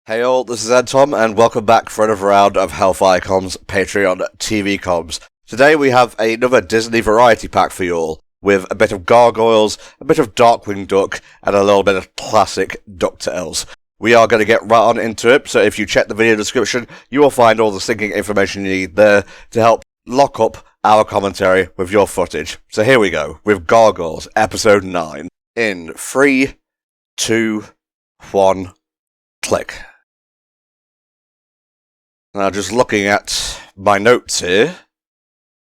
Hey all, this is Ed Tom, and welcome back for another round of HellfireComms Patreon TV comms. Today we have another Disney variety pack for you all, with a bit of Gargoyles, a bit of Darkwing Duck, and a little bit of classic Ducktales. We are going to get right on into it, so if you check the video description, you will find all the syncing information you need there to help lock up our commentary with your footage. So here we go, with Gargoyles, Episode 9. In 3, 2, 1, click. Now, just looking at my notes here,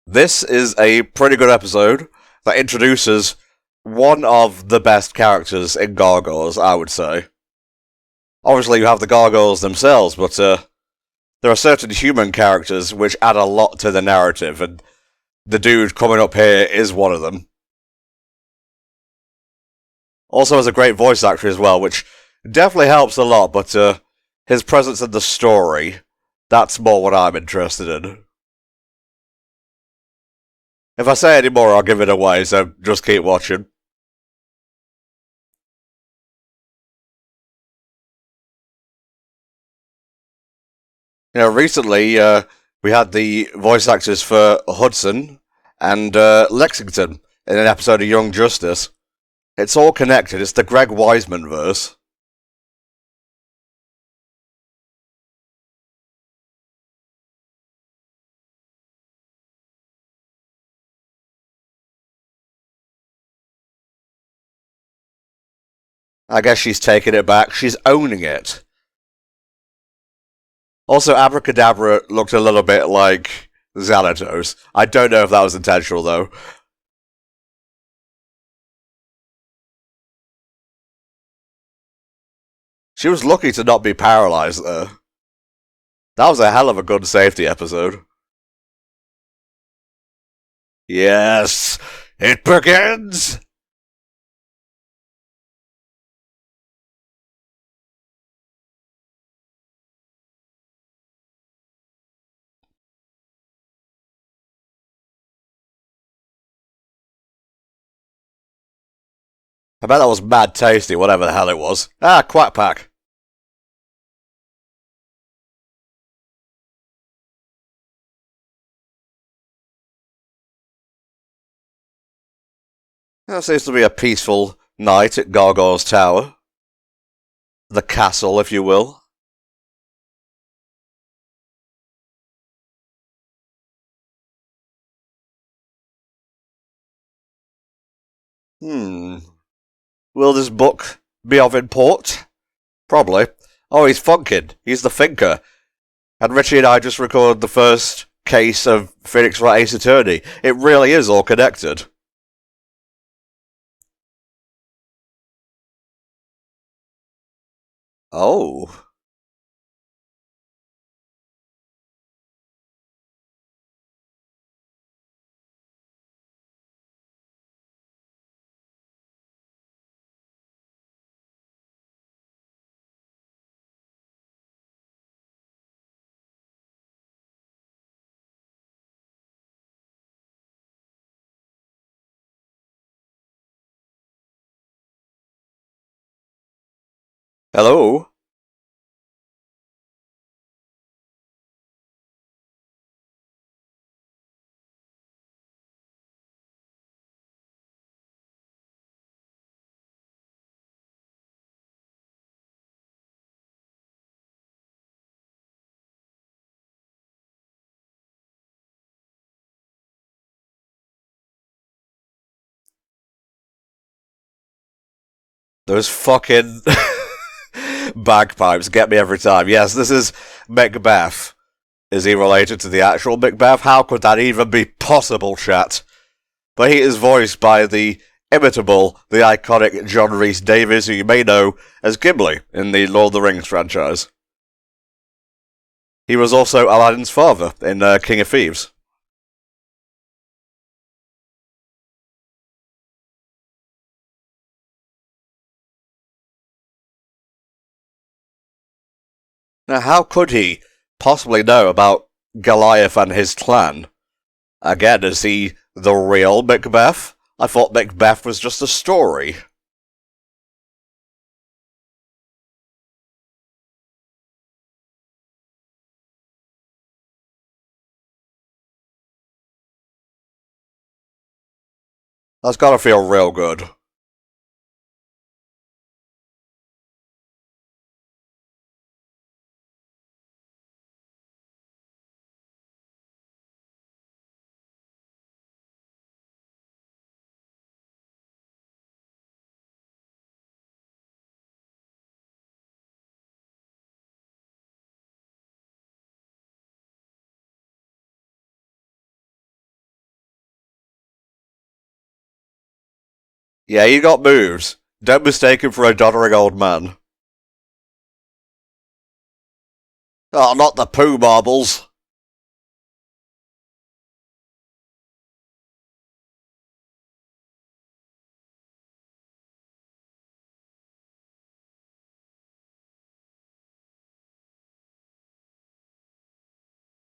this is a pretty good episode that introduces one of the best characters in Gargoyles, I would say. Obviously, you have the Gargoyles themselves, but there are certain human characters which add a lot to the narrative, and the dude coming up here is one of them. Also has a great voice actor as well, which definitely helps a lot, but his presence in the story, that's more what I'm interested in. If I say any more, I'll give it away, so just keep watching. You know, recently, we had the voice actors for Hudson and Lexington in an episode of Young Justice. It's all connected, it's the Greg Weisman verse. I guess she's taking it back. She's owning it. Also, Abracadabra looked a little bit like Xanatos. I don't know if that was intentional, though. She was lucky to not be paralyzed there. That was a hell of a gun safety episode. Yes, it begins! I bet that was mad tasty, whatever the hell it was. Ah, Quack Pack. That seems to be a peaceful night at Gargoyles Tower. The castle, if you will. Will this book be of import? Probably. Oh, he's funkin'. He's the thinker. And Richie and I just recorded the first case of Phoenix Wright Ace Attorney. It really is all connected. Oh. Hello? Those fucking bagpipes get me every time. Yes, this is Macbeth. Is he related to the actual Macbeth? How could that even be possible, chat? But he is voiced by the imitable, the iconic John Rhys-Davies, who you may know as Gimli in the Lord of the Rings franchise. He was also Aladdin's father in King of Thieves. Now, how could he possibly know about Goliath and his clan? Again, is he the real Macbeth? I thought Macbeth was just a story. That's gotta feel real good. Yeah, he got moves. Don't mistake him for a doddering old man. Oh, not the poo marbles.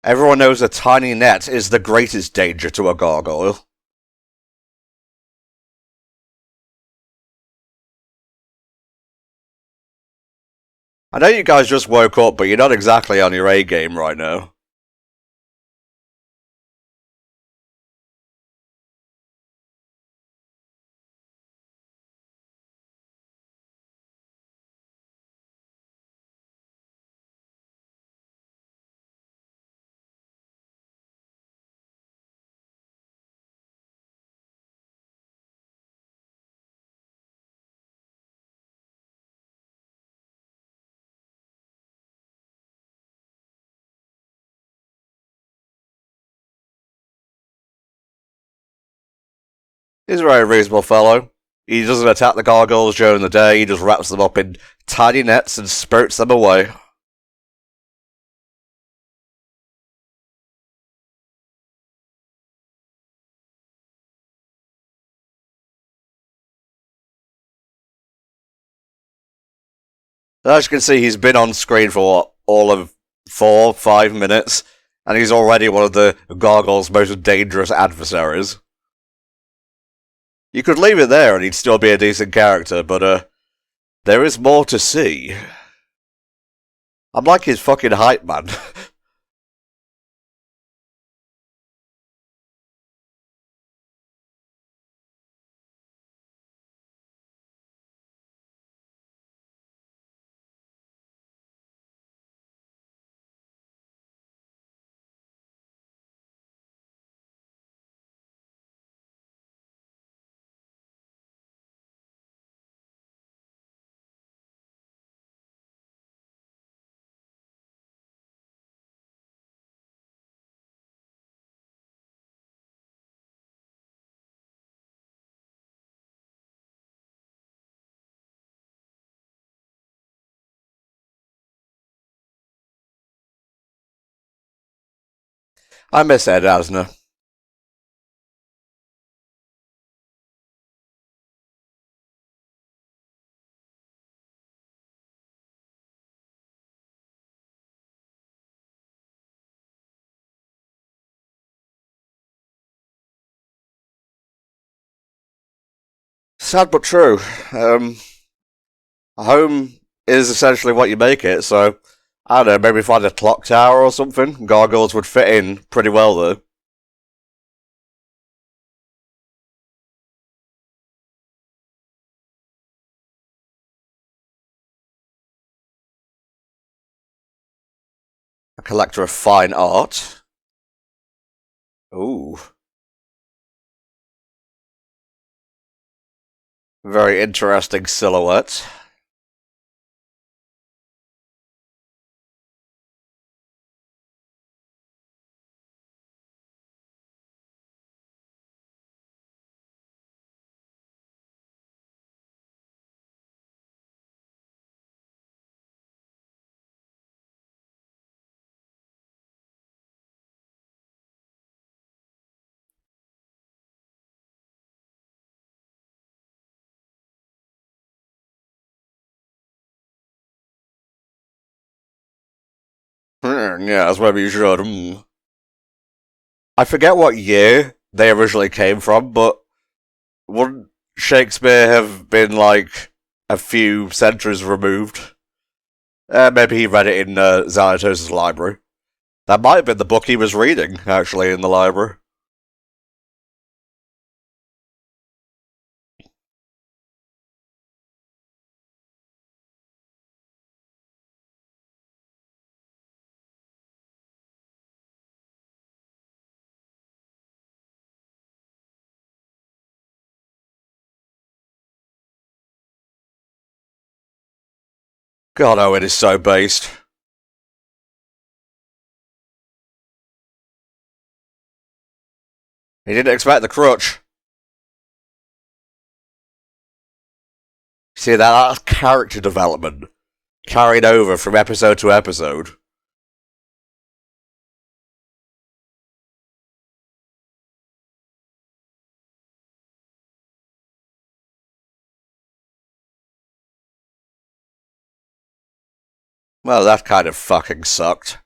Everyone knows a tiny net is the greatest danger to a gargoyle. I know you guys just woke up, but you're not exactly on your A game right now. He's a very reasonable fellow. He doesn't attack the gargoyles during the day, he just wraps them up in tiny nets and spirits them away. As you can see, he's been on screen for what, all of 4-5 minutes, and he's already one of the gargoyles' most dangerous adversaries. You could leave it there and he'd still be a decent character, but there is more to see. I'm like his fucking hype man. I miss Ed Asner. Sad but true. Home is essentially what you make it, so I don't know, maybe find a clock tower or something. Gargoyles would fit in pretty well though. A collector of fine art. Ooh. Very interesting silhouette. Yeah, that's maybe you should. I forget what year they originally came from, but wouldn't Shakespeare have been like a few centuries removed? Maybe he read it in Zarathus's library. That might have been the book he was reading, actually, in the library. God, Owen is so based. He didn't expect the crutch. See, that's character development. Carried over from episode to episode. Well, that kind of fucking sucked.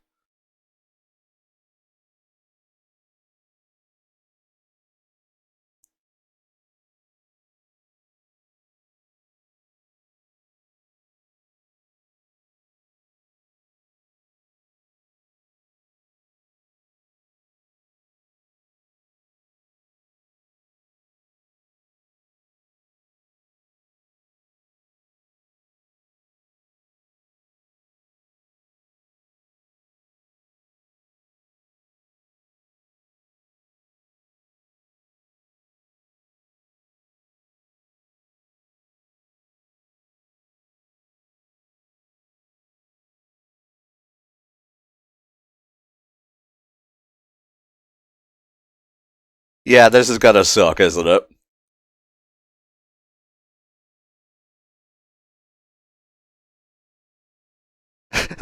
Yeah, this is gonna suck, isn't it?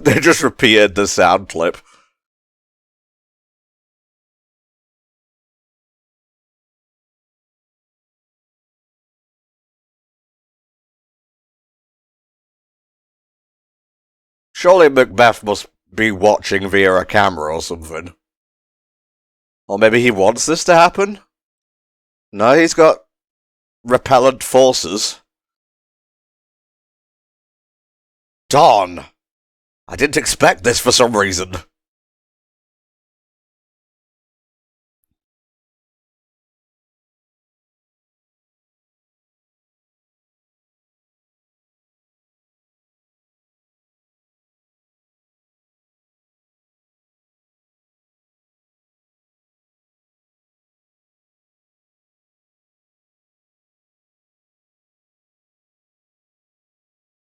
They just repeated the sound clip. Surely Macbeth must be watching via a camera or something. Or maybe he wants this to happen? No, he's got repellent forces. Dawn! I didn't expect this for some reason.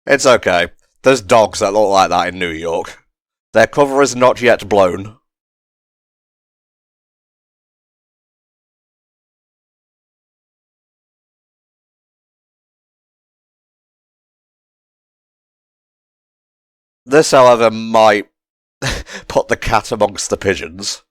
It's okay. There's dogs that look like that in New York. Their cover is not yet blown. This, however, might put the cat amongst the pigeons.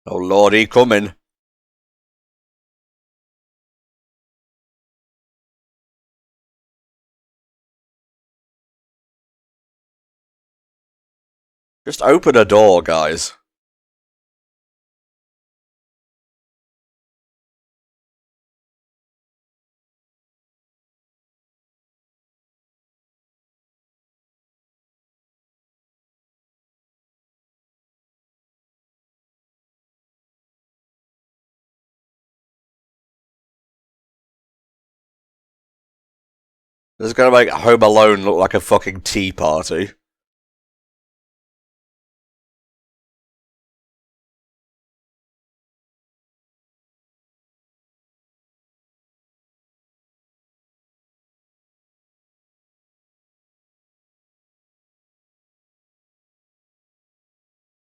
Oh lord, he coming. Just open a door, guys. This is gonna make Home Alone look like a fucking tea party.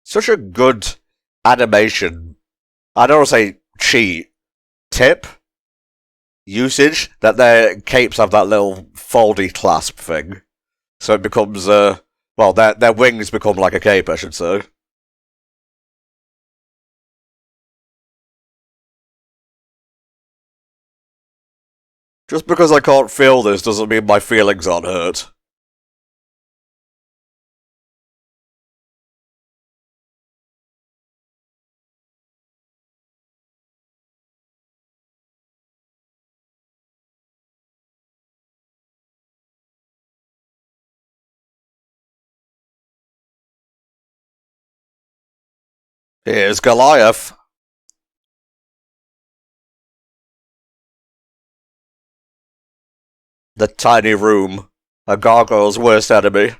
Such a good animation. I don't want to say cheat. Tip? Usage? That their capes have that little foldy clasp thing. So it becomes, well, their wings become like a cape, I should say. Just because I can't feel this doesn't mean my feelings aren't hurt. Here's Goliath. The tiny room. A gargoyle's worst enemy.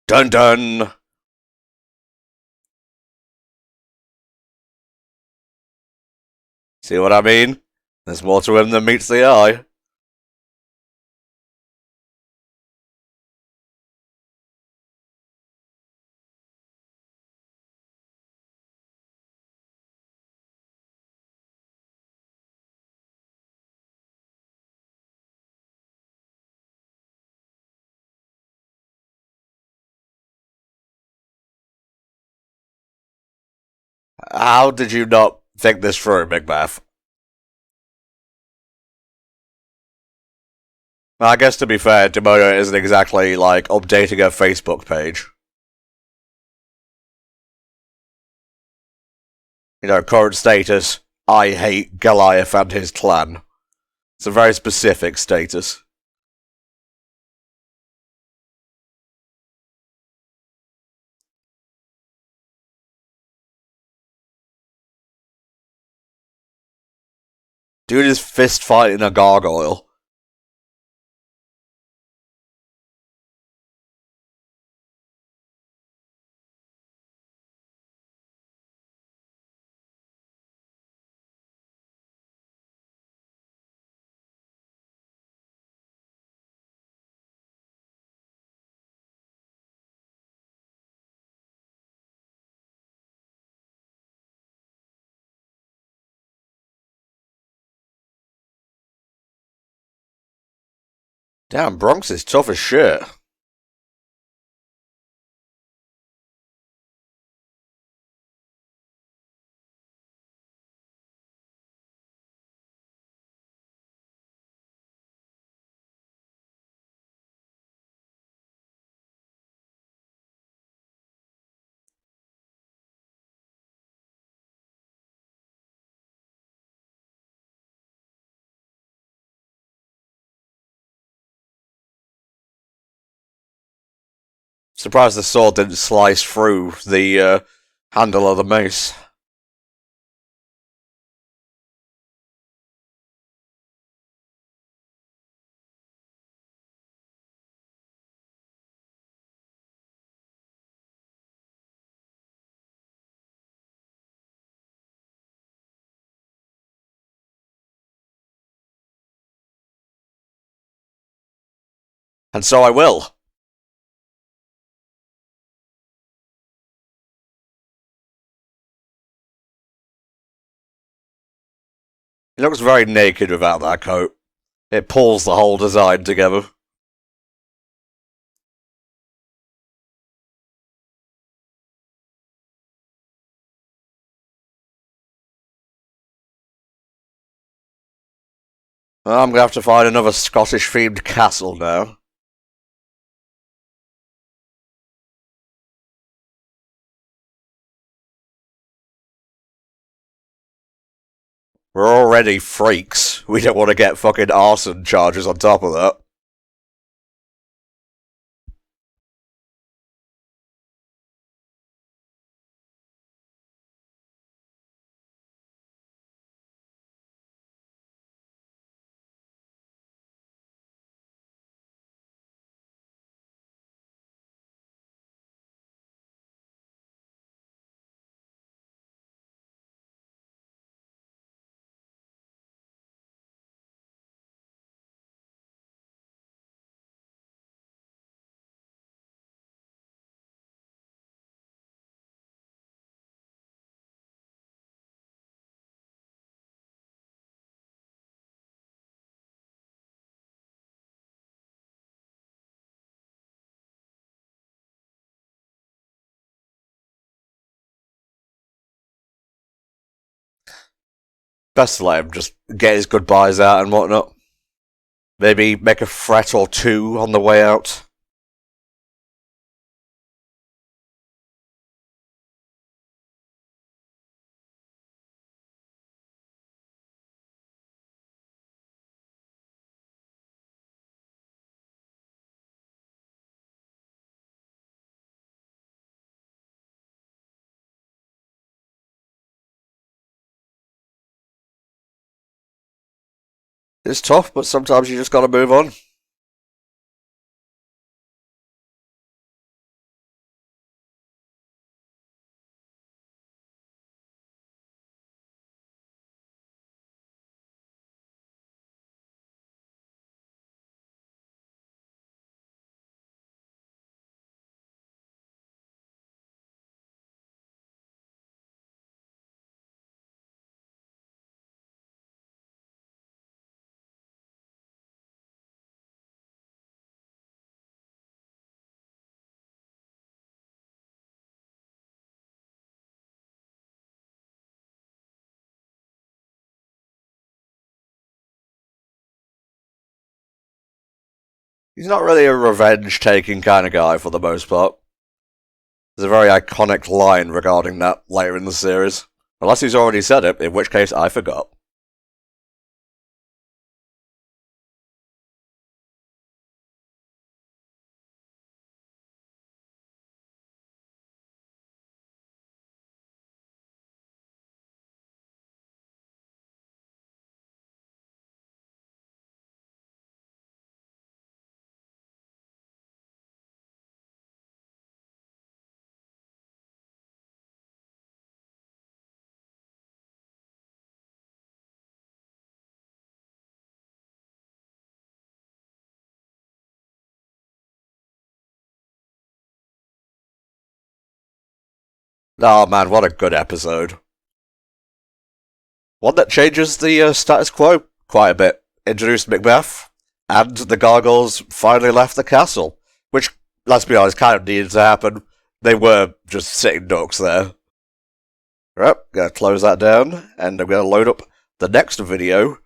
Dun dun! See what I mean? There's more to him than meets the eye. How did you not think this through, Macbeth? I guess to be fair, Demona isn't exactly, like, updating her Facebook page. You know, current status, I hate Goliath and his clan. It's a very specific status. Dude is fist fighting a gargoyle. Damn, Bronx is tough as shit. Surprised the sword didn't slice through the handle of the mace. And so I will. He looks very naked without that coat. It pulls the whole design together. I'm gonna have to find another Scottish-themed castle now. We're already freaks. We don't want to get fucking arson charges on top of that. Best to let him just get his goodbyes out and whatnot. Maybe make a threat or two on the way out. It's tough, but sometimes you just gotta move on. He's not really a revenge-taking kind of guy for the most part. There's a very iconic line regarding that later in the series. Unless he's already said it, in which case I forgot. Oh man, what a good episode. One that changes the status quo quite a bit. Introduced Macbeth, and the Gargoyles finally left the castle. Which, let's be honest, kind of needed to happen. They were just sitting ducks there. Right, gonna close that down, and I'm gonna load up the next video,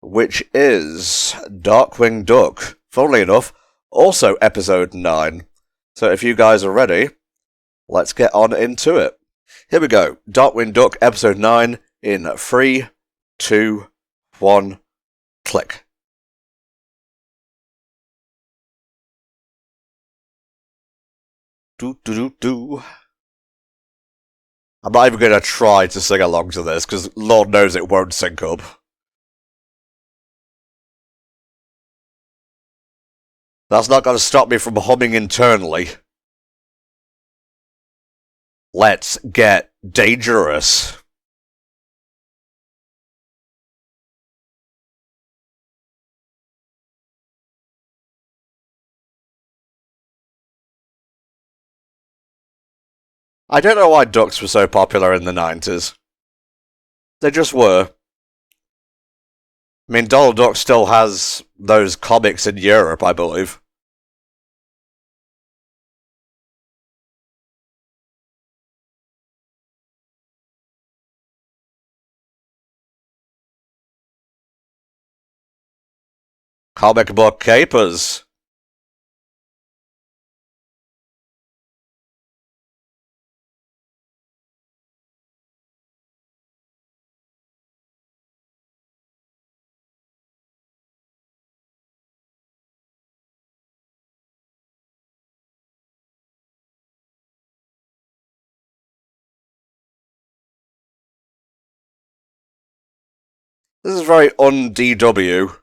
which is Darkwing Duck. Funnily enough, also episode 9. So if you guys are ready, let's get on into it. Here we go. Darkwing Duck episode 9 in 3, 2, 1, click. Do do do do. I'm not even going to try to sing along to this, because Lord knows it won't sync up. That's not going to stop me from humming internally. Let's get dangerous. I don't know why ducks were so popular in the 90s. They just were. I mean, Donald Duck still has those comics in Europe, I believe. Comic book capers. This is very un-DW.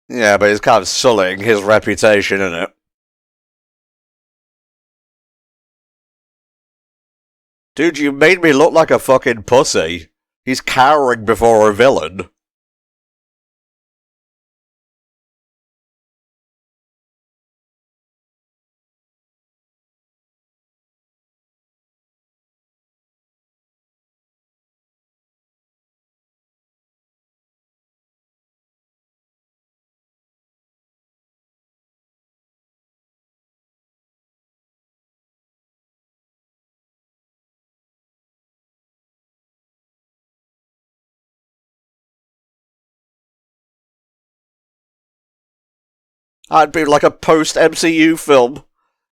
Yeah, but he's kind of sullying his reputation, isn't it? Dude, you made me look like a fucking pussy. He's cowering before a villain. I'd be like a post-MCU film.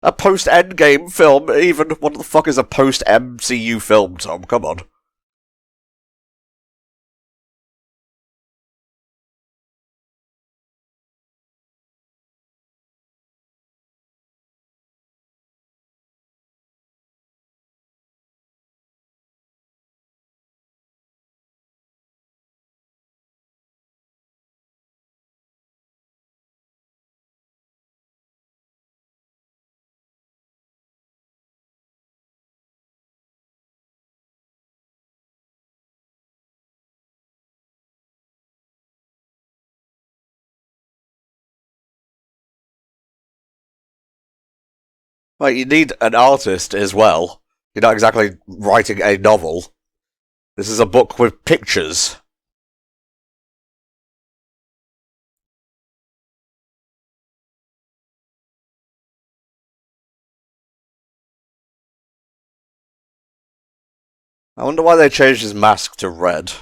A post-Endgame film, even. What the fuck is a post-MCU film, Tom? Come on. Like, you need an artist as well. You're not exactly writing a novel. This is a book with pictures. I wonder why they changed his mask to red.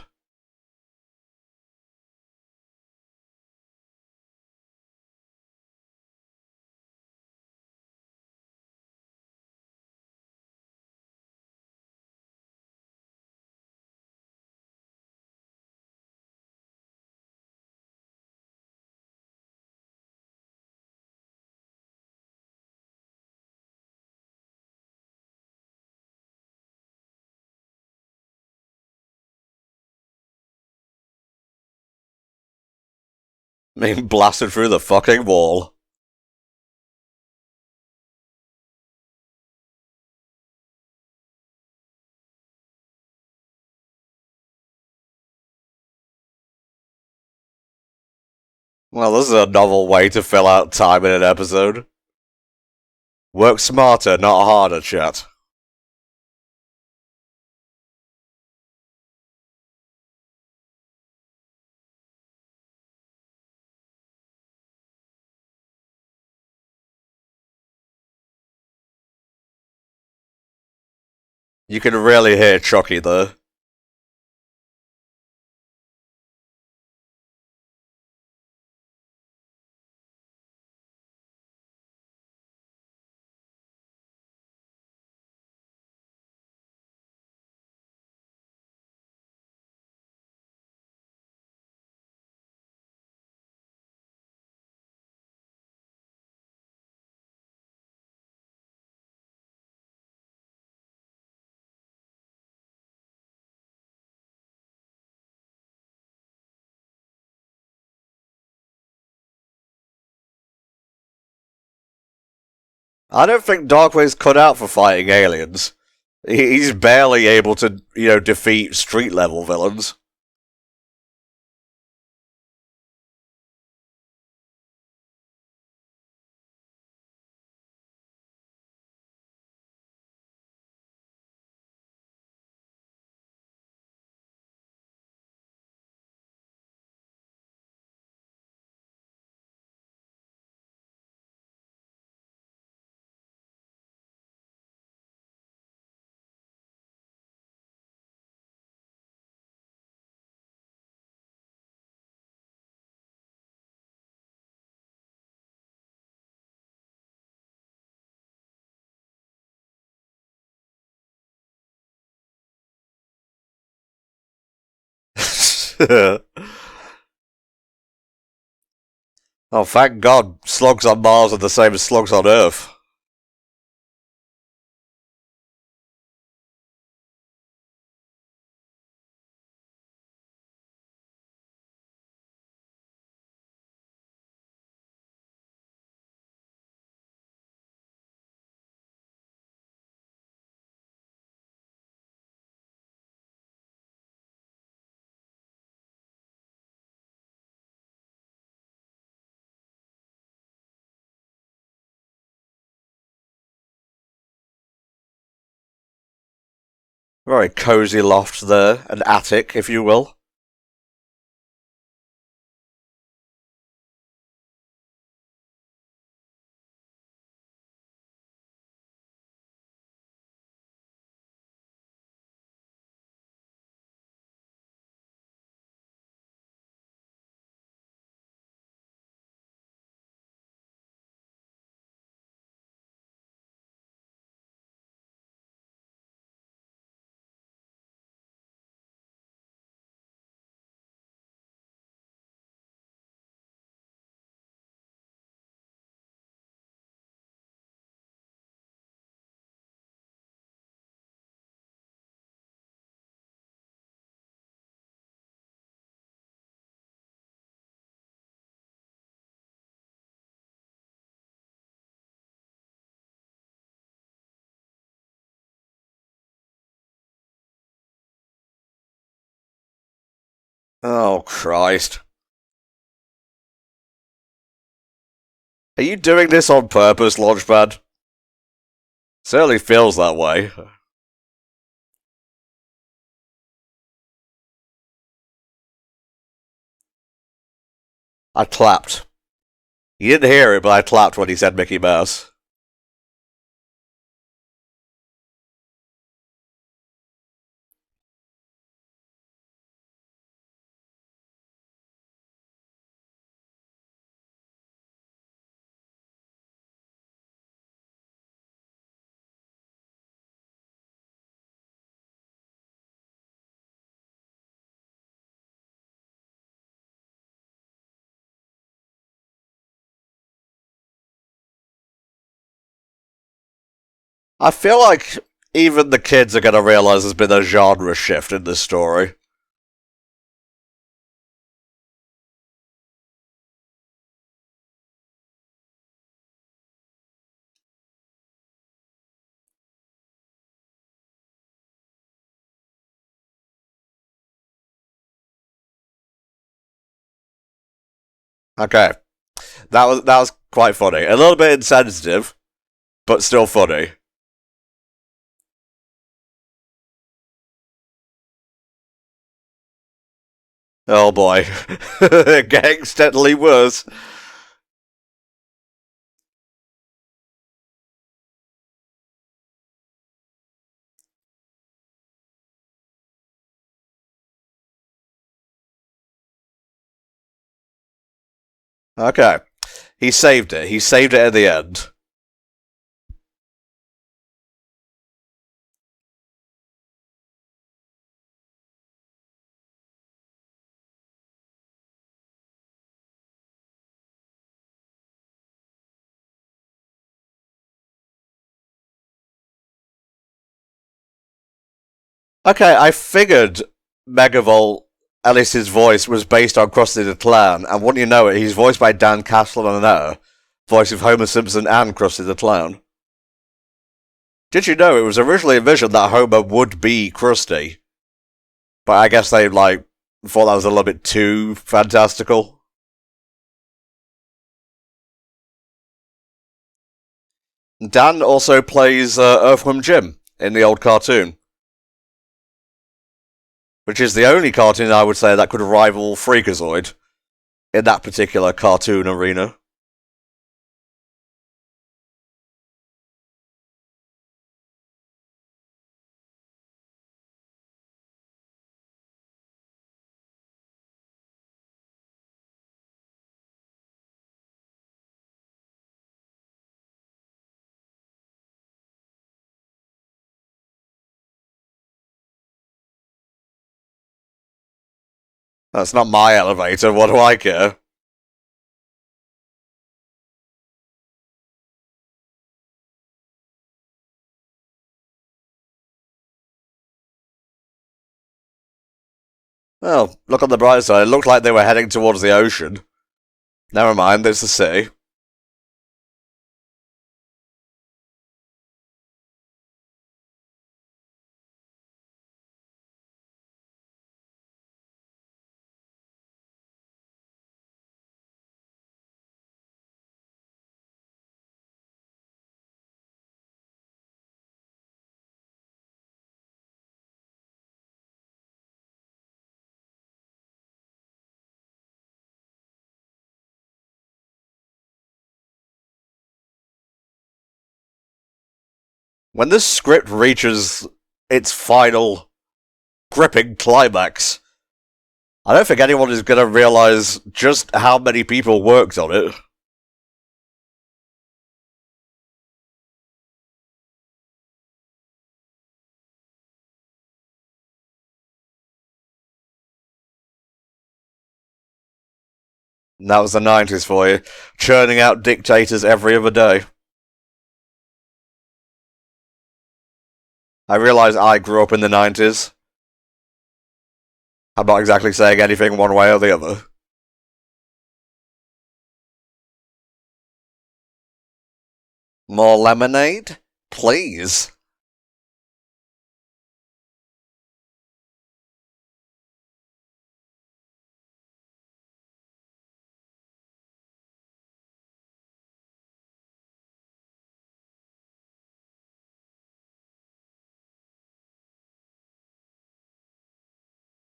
Being blasted through the fucking wall. Well, this is a novel way to fill out time in an episode. Work smarter, not harder, chat. You can really hear Chucky there. I don't think Darkwing's cut out for fighting aliens. He's barely able to, defeat street level villains. Oh, thank God, slugs on Mars are the same as slugs on Earth. Very cosy loft there, an attic, if you will. Oh, Christ. Are you doing this on purpose, Launchpad? Certainly feels that way. I clapped. You didn't hear it, but I clapped when he said Mickey Mouse. I feel like even the kids are gonna realize there's been a genre shift in this story. Okay. That was quite funny. A little bit insensitive, but still funny. Oh boy. Getting steadily worse. Okay. He saved it. He saved it at the end. Okay, I figured Megavolt, at least his voice, was based on Krusty the Clown, and wouldn't you know it, he's voiced by Dan Castellaneta, voice of Homer Simpson and Krusty the Clown. Did you know it was originally envisioned that Homer would be Krusty? But I guess they, thought that was a little bit too fantastical. Dan also plays Earthworm Jim in the old cartoon, which is the only cartoon I would say that could rival Freakazoid in that particular cartoon arena. That's not my elevator, what do I care? Well, look on the bright side, it looked like they were heading towards the ocean. Never mind, there's the sea. When this script reaches its final gripping climax, I don't think anyone is going to realise just how many people worked on it. And that was the 90s for you, churning out dictators every other day. I realise I grew up in the 90s. I'm not exactly saying anything one way or the other. More lemonade? Please.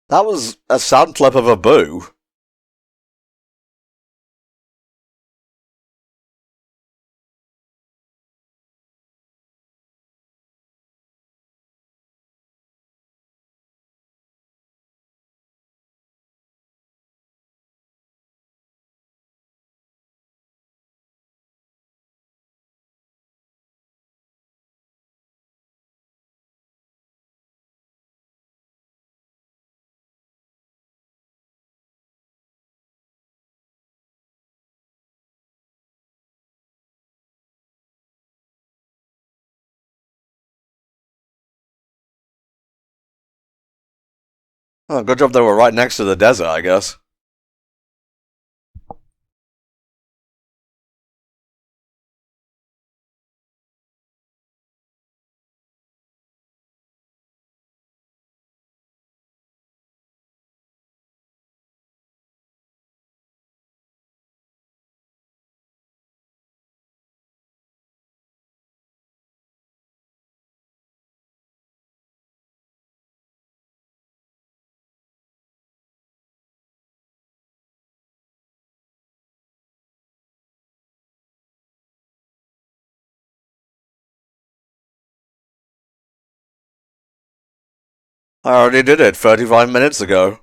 That was a sound clip of a boo. Oh, good job they were right next to the desert, I guess. I already did it 35 minutes ago.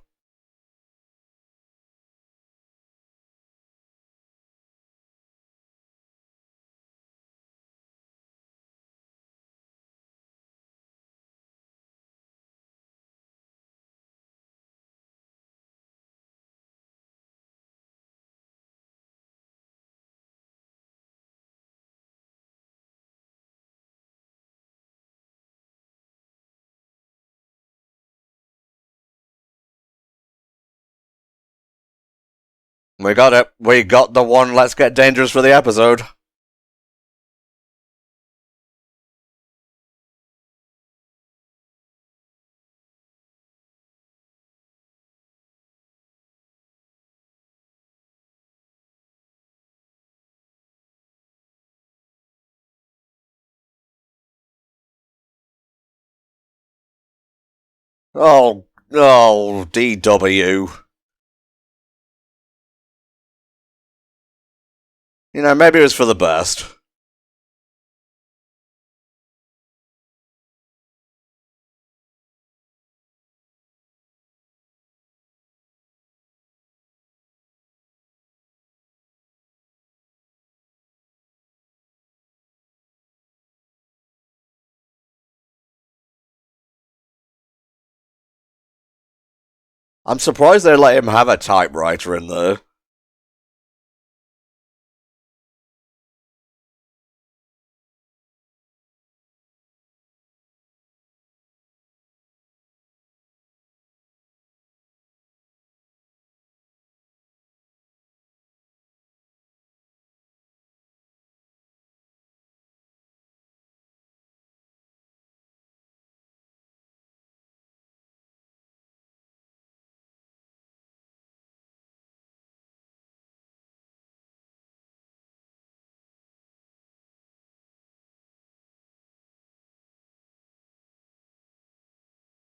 We got it. We got the one Let's Get Dangerous for the episode. Oh, DW. You know, maybe it was for the best. I'm surprised they let him have a typewriter in there.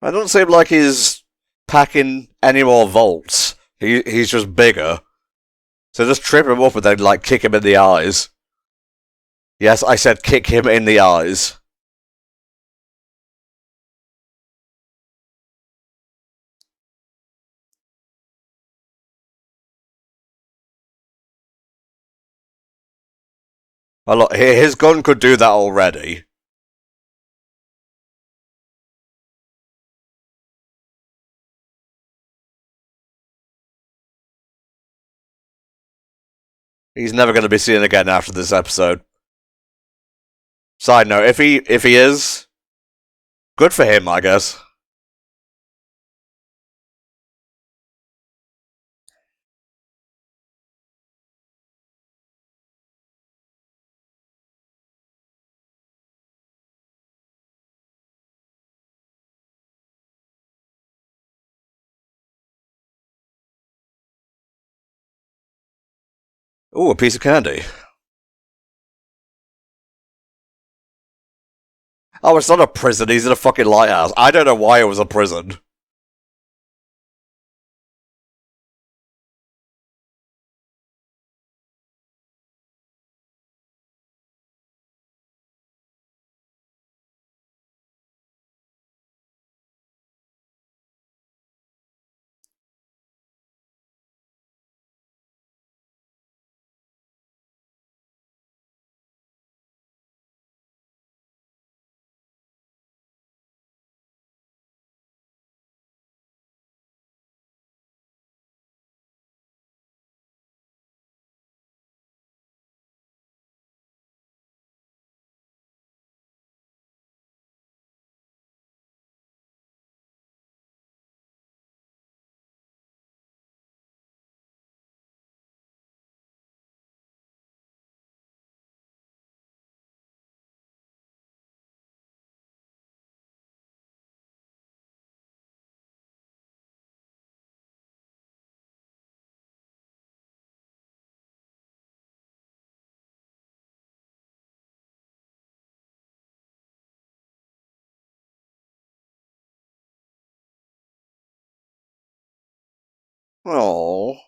It doesn't seem like he's packing any more volts. He's just bigger. So just trip him up and then, like, kick him in the eyes. Yes, I said kick him in the eyes. Oh, look, his gun could do that already. He's never going to be seen again after this episode. Side note, if he is, good for him, I guess. Ooh, a piece of candy. Oh, it's not a prison, he's in a fucking lighthouse. I don't know why it was a prison. Oh.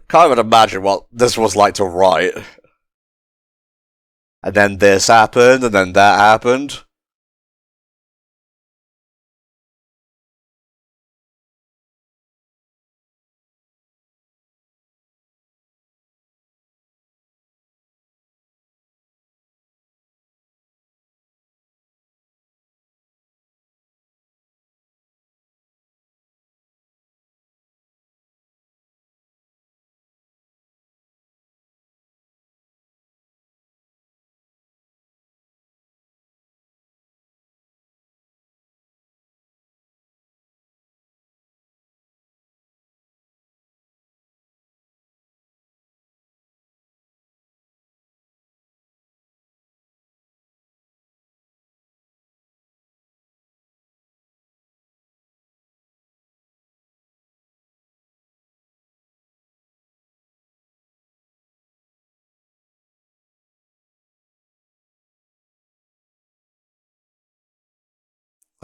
Can't even imagine what this was like to write. And then this happened, and then that happened.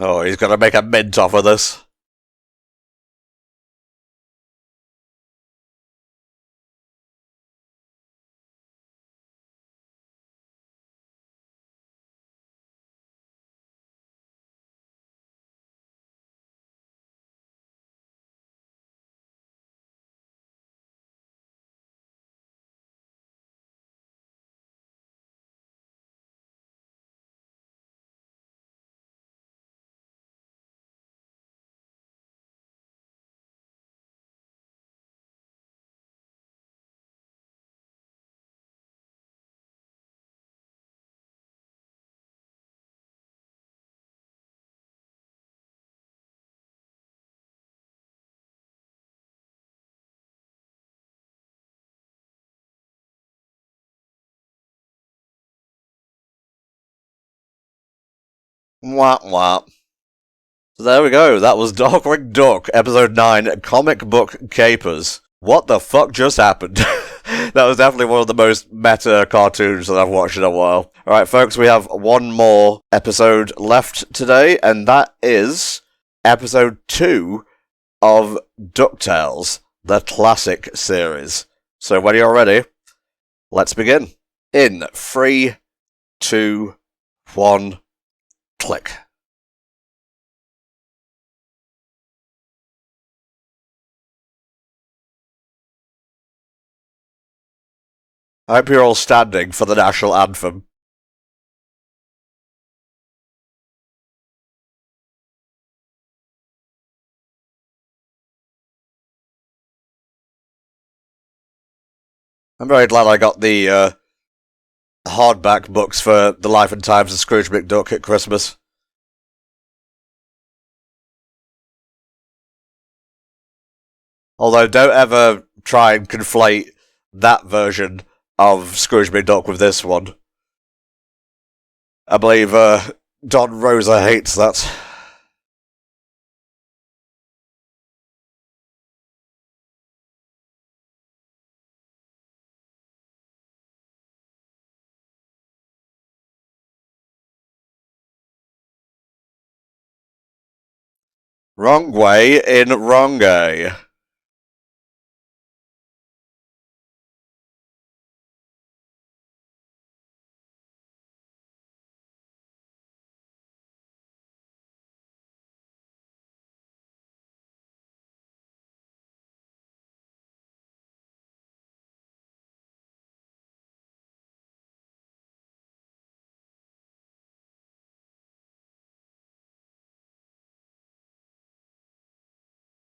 Oh, he's gonna make a mint off of this. Wah wah. So there we go, that was Darkwing Duck, episode 9, Comic Book Capers. What the fuck just happened? That was definitely one of the most meta cartoons that I've watched in a while. Alright folks, we have one more episode left today, and that is episode 2 of Ducktales, the classic series. So when you're ready, let's begin. In 3, 2, 1, click. I hope you're all standing for the national anthem. I'm very glad I got the hardback books for The Life and Times of Scrooge McDuck at Christmas. Although, don't ever try and conflate that version of Scrooge McDuck with this one. I believe Don Rosa hates that. Wrong way in wrongay.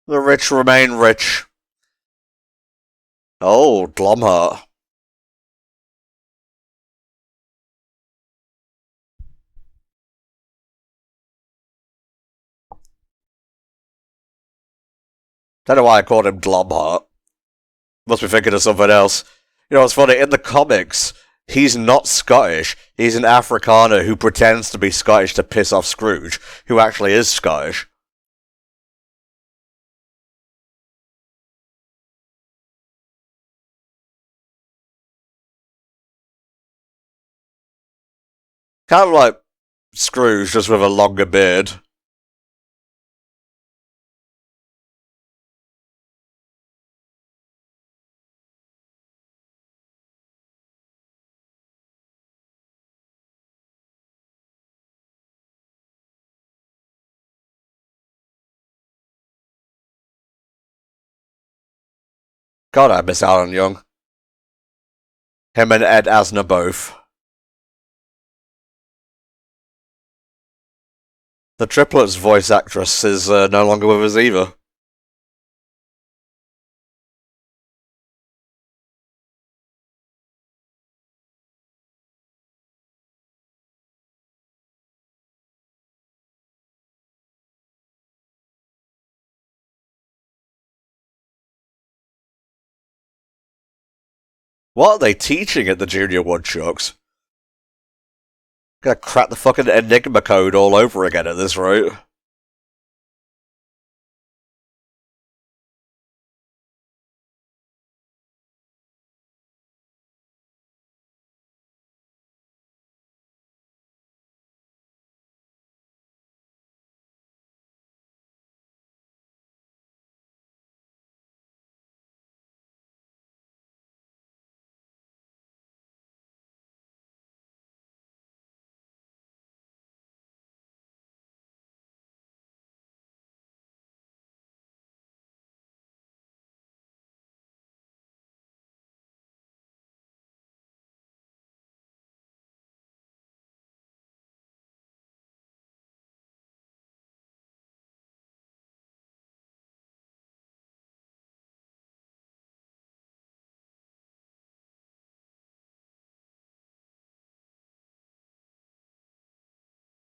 The rich remain rich. Oh, Glomheart. Don't know why I called him Glomheart. Must be thinking of something else. You know what's funny? In the comics, he's not Scottish. He's an Afrikaner who pretends to be Scottish to piss off Scrooge, who actually is Scottish. Kind of like Scrooge, just with a longer beard. God, I miss Alan Young. Him and Ed Asner both. The triplets voice actress is no longer with us either. What are they teaching at the Junior Woodchucks? Gonna crack the fucking Enigma code all over again at this rate.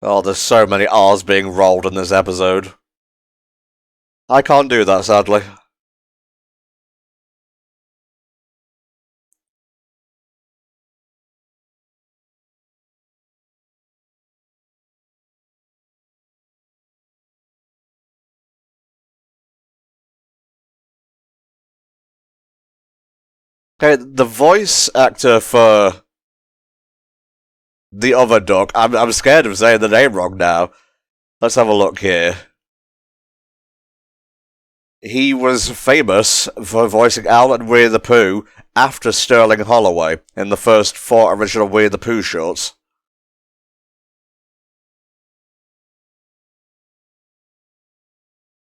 Oh, there's so many R's being rolled in this episode. I can't do that, sadly. Okay, the voice actor for the other Duck, I'm scared of saying the name wrong now. Let's have a look here. He was famous for voicing Al and Winnie the Pooh after Sterling Holloway in the first 4 original Winnie the Pooh shorts.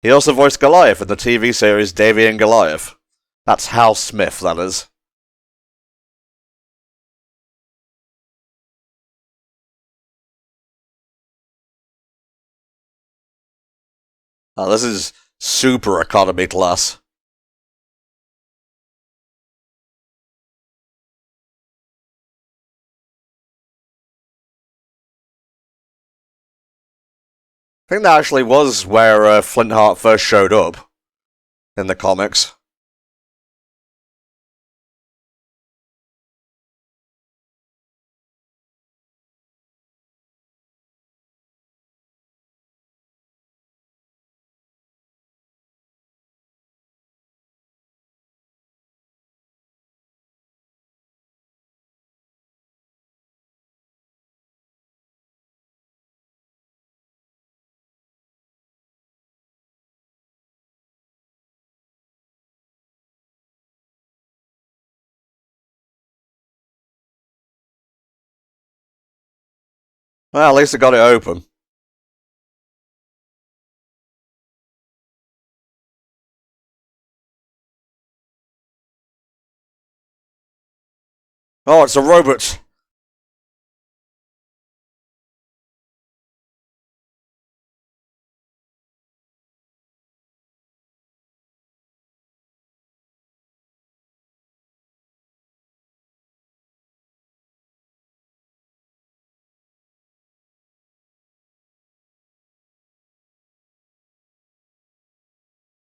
He also voiced Goliath in the TV series Davy and Goliath. That's Hal Smith, that is. Oh, this is super economy class. I think that actually was where Flintheart first showed up in the comics. Well, at least it got it open. Oh, it's a robot.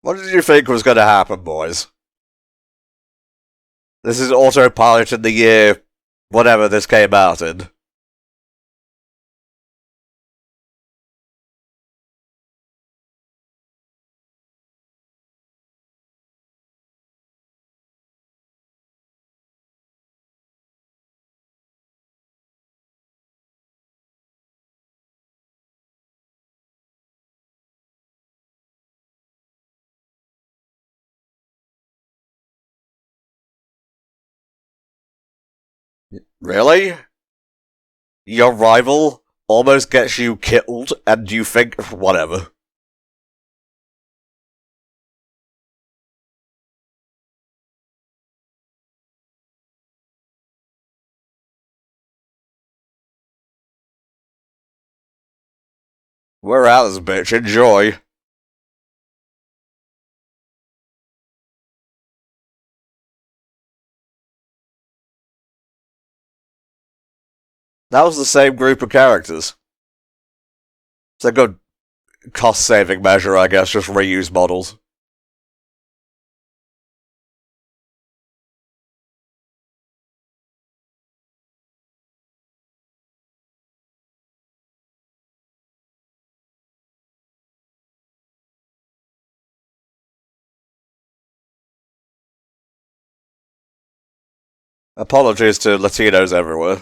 What did you think was going to happen, boys? This is autopilot in the year whatever this came out in. Really? Your rival almost gets you killed, and you think, whatever. We're out of this bitch, enjoy. That was the same group of characters. It's a good cost-saving measure, I guess, just reuse models. Apologies to Latinos everywhere.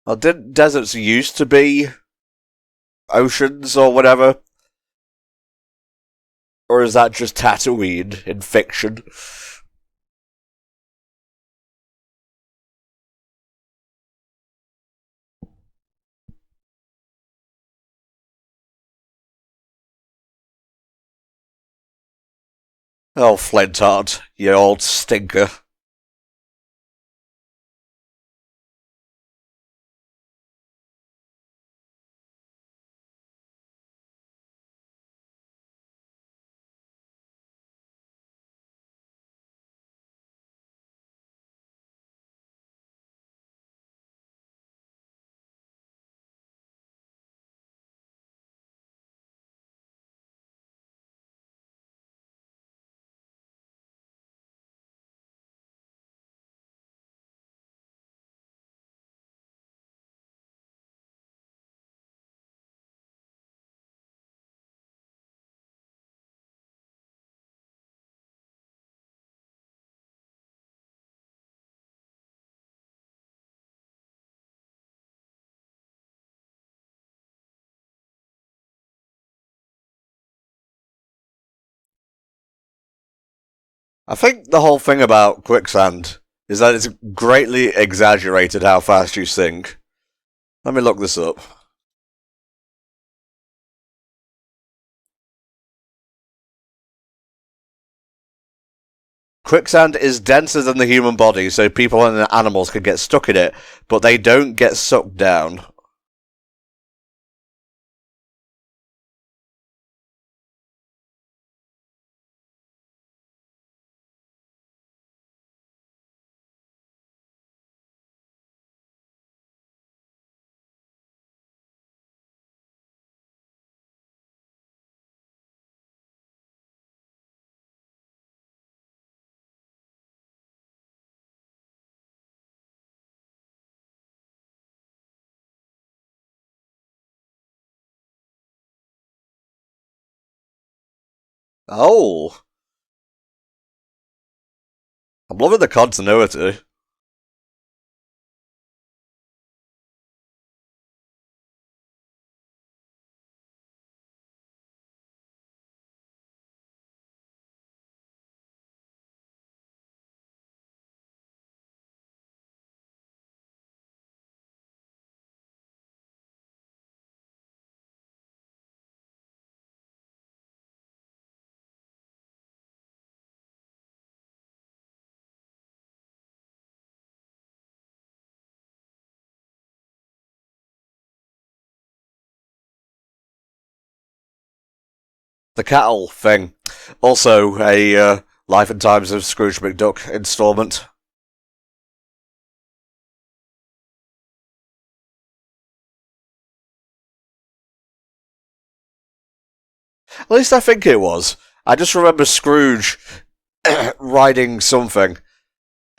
Well, didn't deserts used to be oceans or whatever? Or is that just Tatooine in fiction? Oh, Flintheart, you old stinker. I think the whole thing about quicksand is that it's greatly exaggerated how fast you sink. Let me look this up. Quicksand is denser than the human body, so people and animals can get stuck in it, but they don't get sucked down. Oh, I'm loving the continuity. The cattle thing. Also, a Life and Times of Scrooge McDuck installment. At least I think it was. I just remember Scrooge riding something,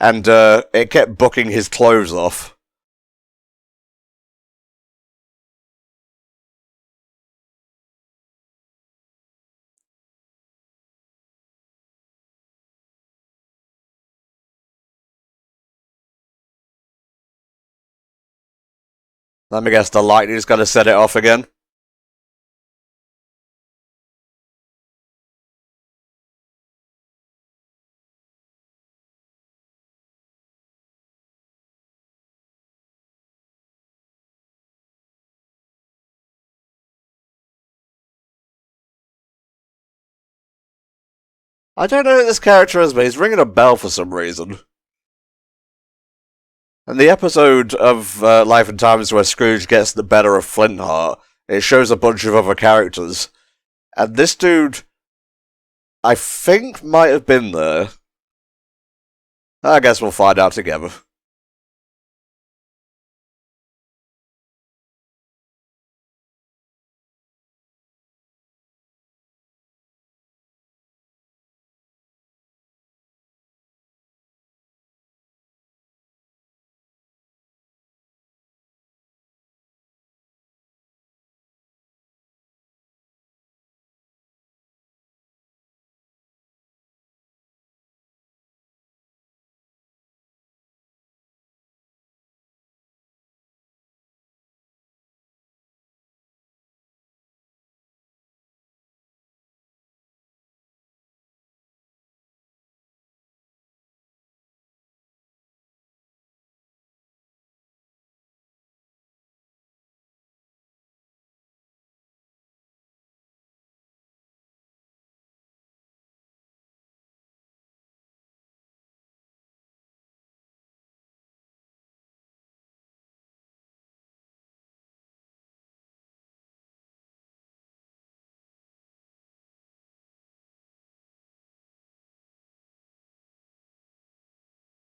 and it kept bucking his clothes off. Let me guess, the lightning's gonna set it off again? I don't know who this character is, but he's ringing a bell for some reason. And the episode of Life and Times where Scrooge gets the better of Flintheart, it shows a bunch of other characters. And this dude, I think, might have been there. I guess we'll find out together.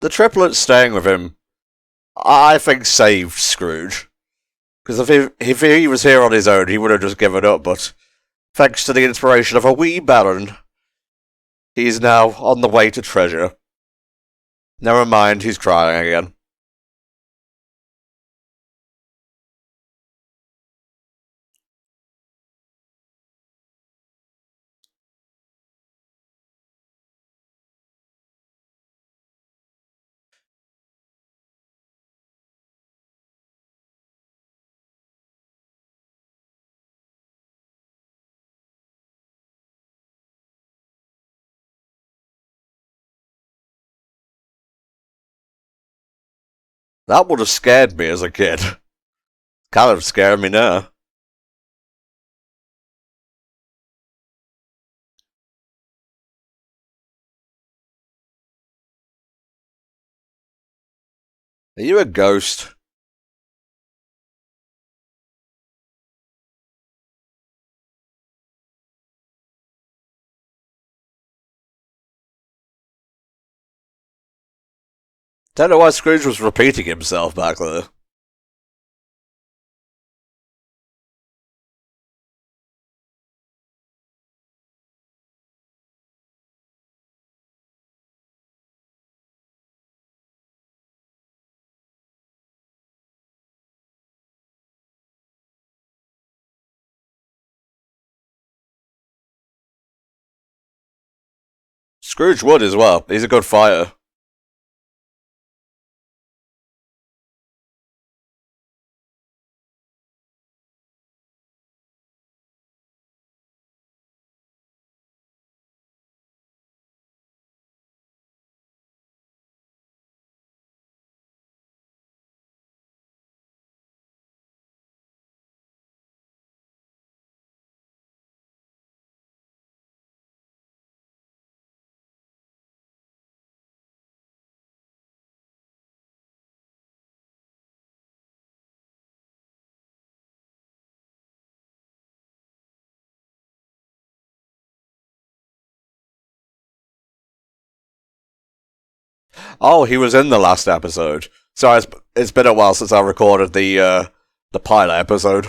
The triplets staying with him, I think, saved Scrooge. Because if he was here on his own, he would have just given up, but thanks to the inspiration of a wee baron, he's now on the way to treasure. Never mind, he's crying again. That would have scared me as a kid. Kind of scared me now. Are you a ghost? Don't know why Scrooge was repeating himself back there. Scrooge would as well. He's a good fighter. Oh, he was in the last episode. Sorry, it's been a while since I recorded the pilot episode.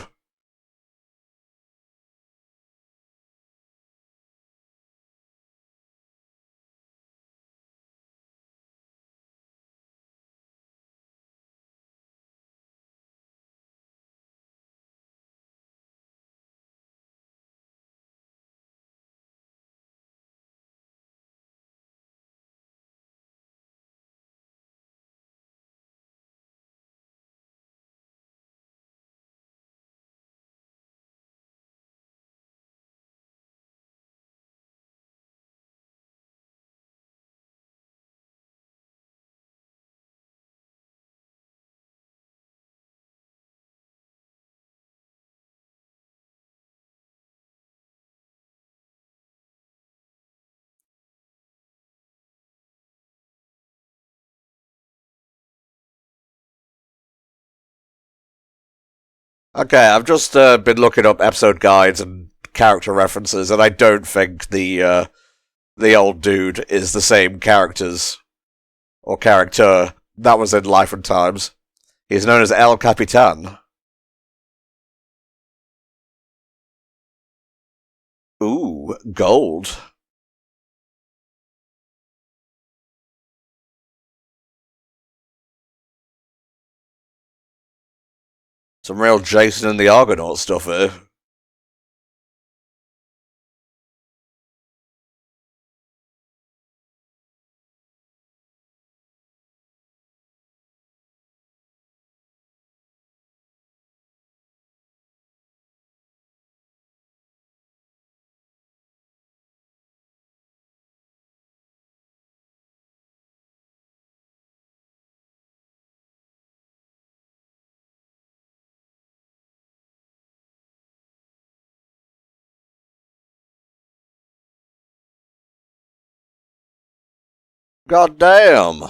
Okay, I've just been looking up episode guides and character references, and I don't think the old dude is the same character that was in Life and Times. He's known as El Capitan. Ooh, gold. Some real Jason and the Argonaut stuff here. God damn.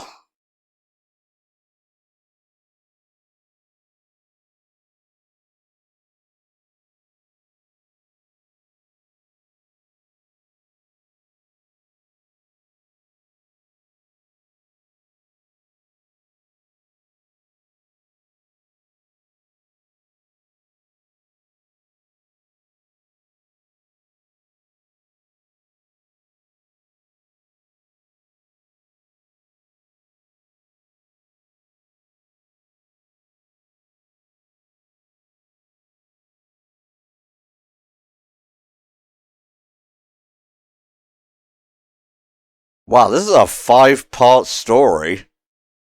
Wow, this is a 5-part story.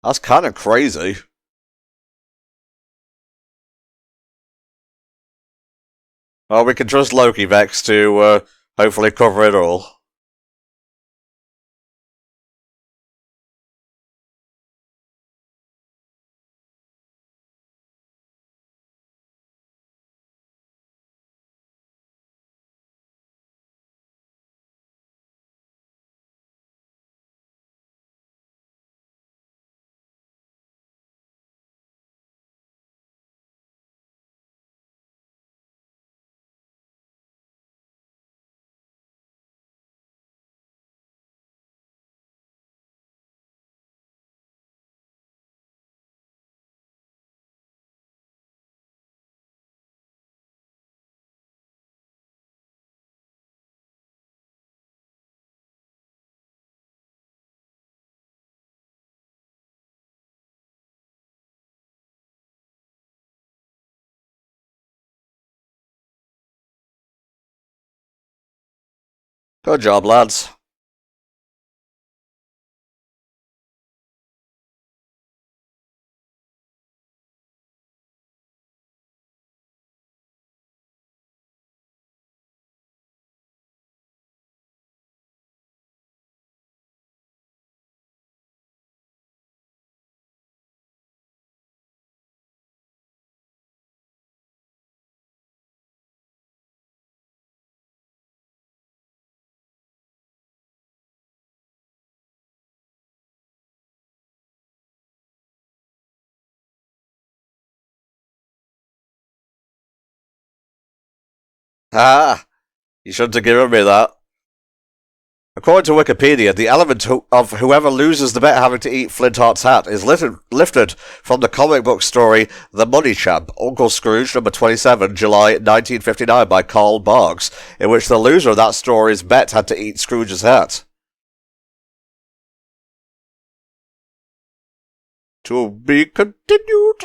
That's kind of crazy. Well, we can trust Loki Vex to hopefully cover it all. Good job, lads. Ah, you shouldn't have given me that. According to Wikipedia, the element of whoever loses the bet having to eat Flintheart's hat is lifted from the comic book story The Money Champ, Uncle Scrooge, number 27, July 1959, by Carl Barks, in which the loser of that story's bet had to eat Scrooge's hat. To be continued.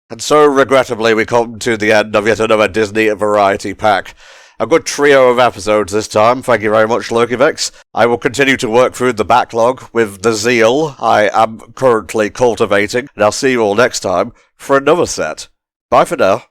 And so, regrettably, we come to the end of yet another Disney Variety Pack. A good trio of episodes this time, thank you very much, Lokivex. I will continue to work through the backlog with the zeal I am currently cultivating, and I'll see you all next time for another set. Bye for now.